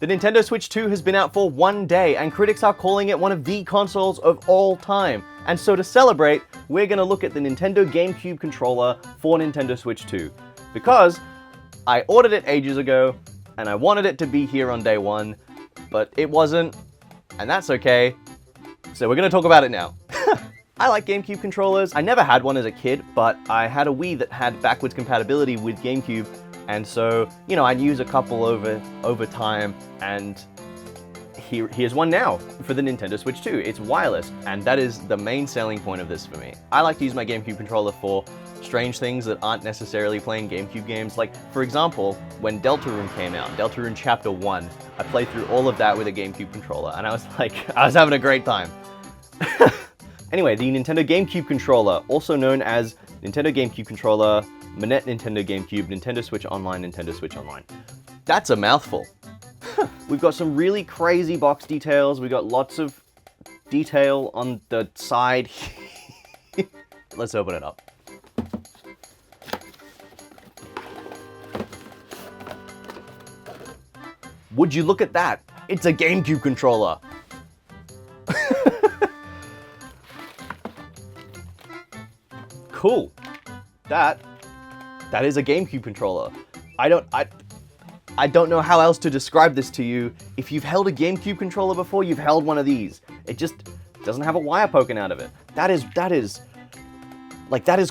The Nintendo Switch 2 has been out for 1 day, and critics are calling it one of the consoles of all time. And so to celebrate, we're gonna look at the Nintendo GameCube controller for Nintendo Switch 2. Because I ordered it ages ago, and I wanted it to be here on day one, but it wasn't, and that's okay. So we're gonna talk about it now. I like GameCube controllers. I never had one as a kid, but I had a Wii that had backwards compatibility with GameCube, and so, you know, I'd use a couple over time, and here's one now for the Nintendo Switch 2. It's wireless, and that is the main selling point of this for me. I like to use my GameCube controller for strange things that aren't necessarily playing GameCube games. Like, for example, when Deltarune came out, Deltarune Chapter 1, I played through all of that with a GameCube controller, and I was having a great time. Anyway, the Nintendo GameCube controller, also known as Nintendo GameCube controller, Manette Nintendo GameCube, Nintendo Switch Online, Nintendo Switch Online. That's a mouthful. We've got some really crazy box details. We got lots of detail on the side. Let's open it up. Would you look at that? It's a GameCube controller. Cool. That is a GameCube controller. I don't know how else to describe this to you. If you've held a GameCube controller before, you've held one of these. It just doesn't have a wire poking out of it. That is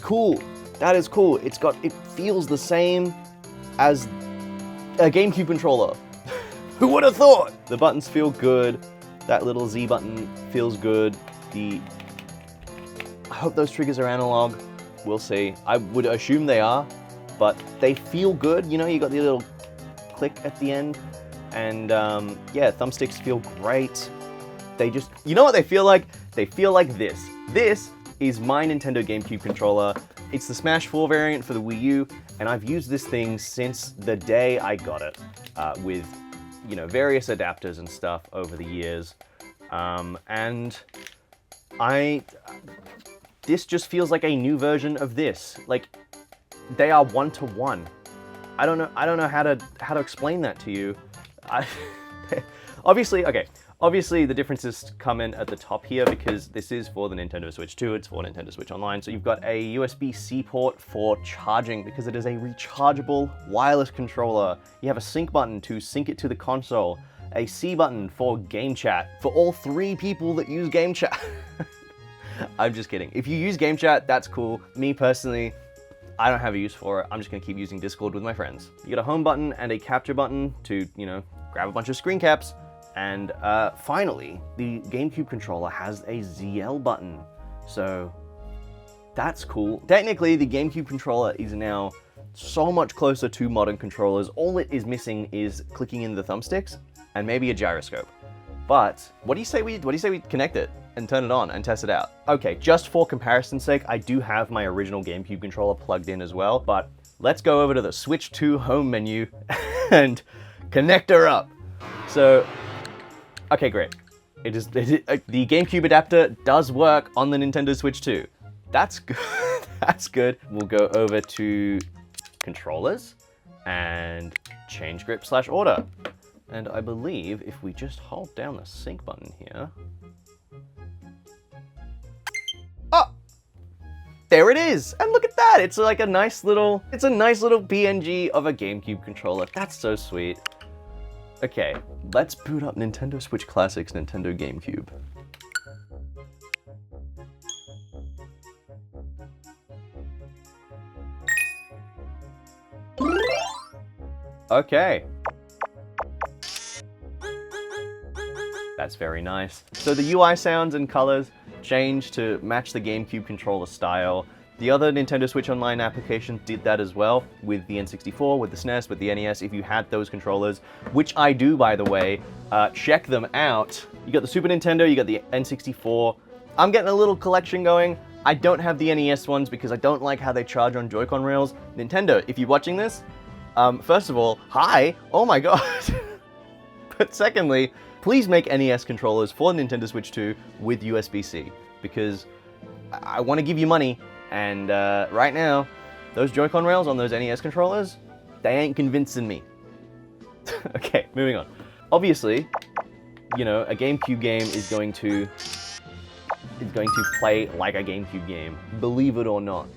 cool. That is cool. It feels the same as a GameCube controller. Who would have thought? The buttons feel good. That little Z button feels good. I hope those triggers are analog. We'll see. I would assume they are, but they feel good. You know, you got the little click at the end, and yeah, thumbsticks feel great. You know what they feel like? They feel like this. This is my Nintendo GameCube controller. It's the Smash 4 variant for the Wii U, and I've used this thing since the day I got it, with, you know, various adapters and stuff over the years, and this just feels like a new version of this. Like, they are one-to-one. I don't know how to explain that to you. Obviously the differences come in at the top here because this is for the Nintendo Switch 2, it's for Nintendo Switch Online. So you've got a USB-C port for charging because it is a rechargeable wireless controller. You have a sync button to sync it to the console, a C button for game chat for all 3 people that use game chat. I'm just kidding. If you use game chat, that's cool. Me personally, I don't have a use for it. I'm just gonna keep using Discord with my friends. You got a home button and a capture button to, you know, grab a bunch of screen caps. And finally, the GameCube controller has a ZL button. So that's cool. Technically, the GameCube controller is now so much closer to modern controllers. All it is missing is clicking in the thumbsticks and maybe a gyroscope. But what do you say we connect it and turn it on and test it out? Okay, just for comparison's sake, I do have my original GameCube controller plugged in as well, but let's go over to the Switch 2 home menu and connect her up. So, okay, great. The GameCube adapter does work on the Nintendo Switch 2. That's good. That's good. We'll go over to controllers and change grip/order. And I believe if we just hold down the sync button here. Oh! There it is! And look at that! It's like a nice little PNG of a GameCube controller. That's so sweet. Okay, let's boot up Nintendo Switch Classics Nintendo GameCube. Okay. That's very nice. So the UI sounds and colors change to match the GameCube controller style. The other Nintendo Switch Online applications did that as well, with the N64, with the SNES, with the NES, if you had those controllers, which I do, by the way. Check them out. You got the Super Nintendo, you got the N64. I'm getting a little collection going. I don't have the NES ones because I don't like how they charge on Joy-Con rails. Nintendo, if you're watching this, first of all, hi, oh my god. But secondly, please make NES controllers for Nintendo Switch 2 with USB-C, because I want to give you money, and right now, those Joy-Con rails on those NES controllers, they ain't convincing me. Okay, moving on. Obviously, you know, a GameCube game is going to play like a GameCube game, believe it or not.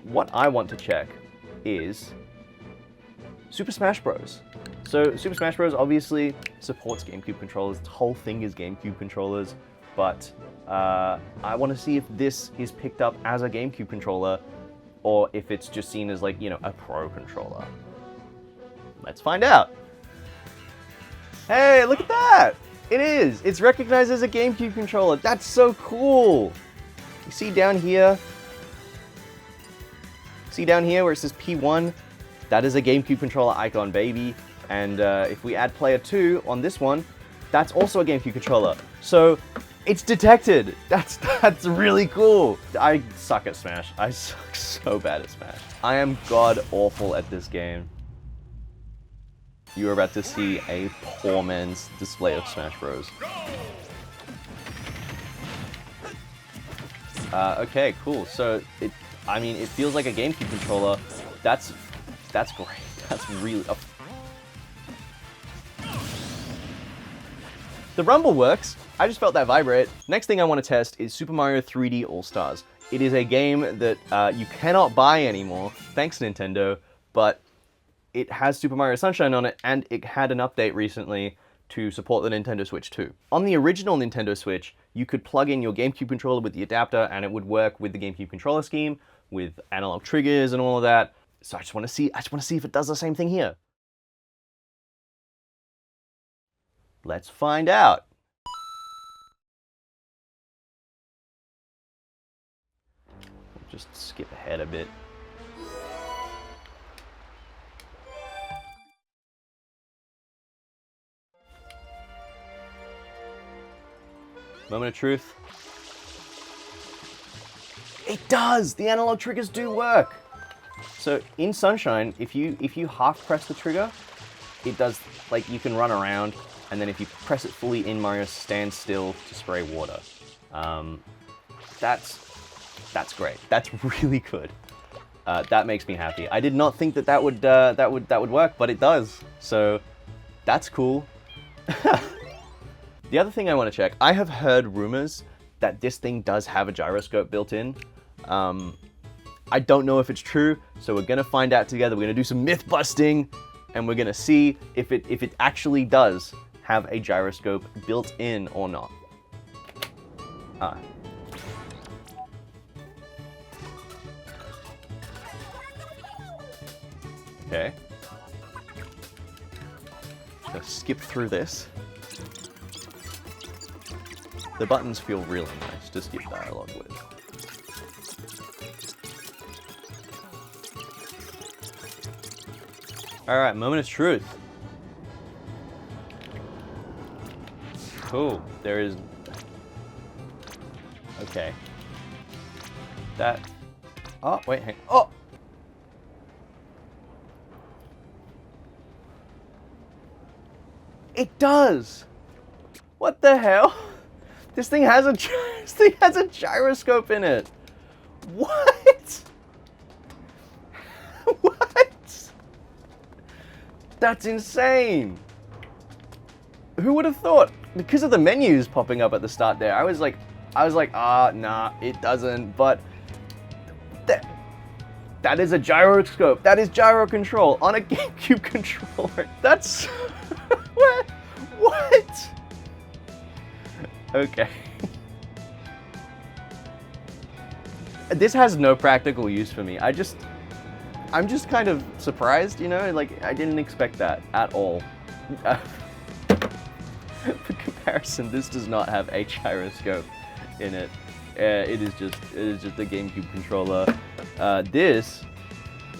What I want to check is Super Smash Bros. So Super Smash Bros. Obviously supports GameCube controllers. The whole thing is GameCube controllers, but I want to see if this is picked up as a GameCube controller or if it's just seen as, like, you know, a Pro controller. Let's find out. Hey, look at that! It is! It's recognized as a GameCube controller. That's so cool! You see down here where it says P1? That is a GameCube controller icon, baby. And if we add player 2 on this one, that's also a GameCube controller. So it's detected. That's really cool. I suck at Smash. I suck so bad at Smash. I am god awful at this game. You are about to see a poor man's display of Smash Bros. Okay, cool. So it feels like a GameCube controller. That's great. That's really. The rumble works. I just felt that vibrate. Next thing I want to test is Super Mario 3D All-Stars. It is a game that you cannot buy anymore, thanks Nintendo, but it has Super Mario Sunshine on it, and it had an update recently to support the Nintendo Switch 2. On the original Nintendo Switch, you could plug in your GameCube controller with the adapter, and it would work with the GameCube controller scheme, with analog triggers and all of that. So I just want to see if it does the same thing here. Let's find out. Just skip ahead a bit. Moment of truth. It does! The analog triggers do work! So in Sunshine, if you half press the trigger, it does, like, you can run around, and then if you press it fully in, Mario stands still to spray water. That's great. That's really good. That makes me happy. I did not think that would work, but it does. So that's cool. The other thing I want to check, I have heard rumors that this thing does have a gyroscope built in. I don't know if it's true, so we're gonna find out together. We're gonna do some myth busting, and we're gonna see if it actually does have a gyroscope built in or not. Okay. Let's skip through this. The buttons feel really nice to skip dialogue with. Alright, moment of truth. Cool, there is... Okay. That... Oh, wait, hang... Oh! It does! What the hell? This thing has a gyroscope in it. What? What? That's insane. Who would have thought? Because of the menus popping up at the start there, I was like, nah, it doesn't. But that is a gyroscope. That is gyro control on a GameCube controller. That's what? Okay. This has no practical use for me. I'm just kind of surprised, you know? Like, I didn't expect that at all. For comparison, this does not have a gyroscope in it. It is just a GameCube controller. This,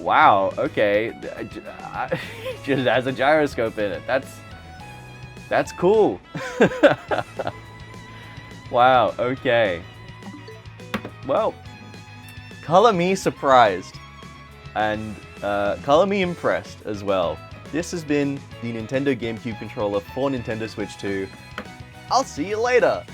wow, okay, it just has a gyroscope in it. That's cool. Wow, okay. Well, color me surprised, and color me impressed as well. This has been the Nintendo GameCube controller for Nintendo Switch 2. I'll see you later!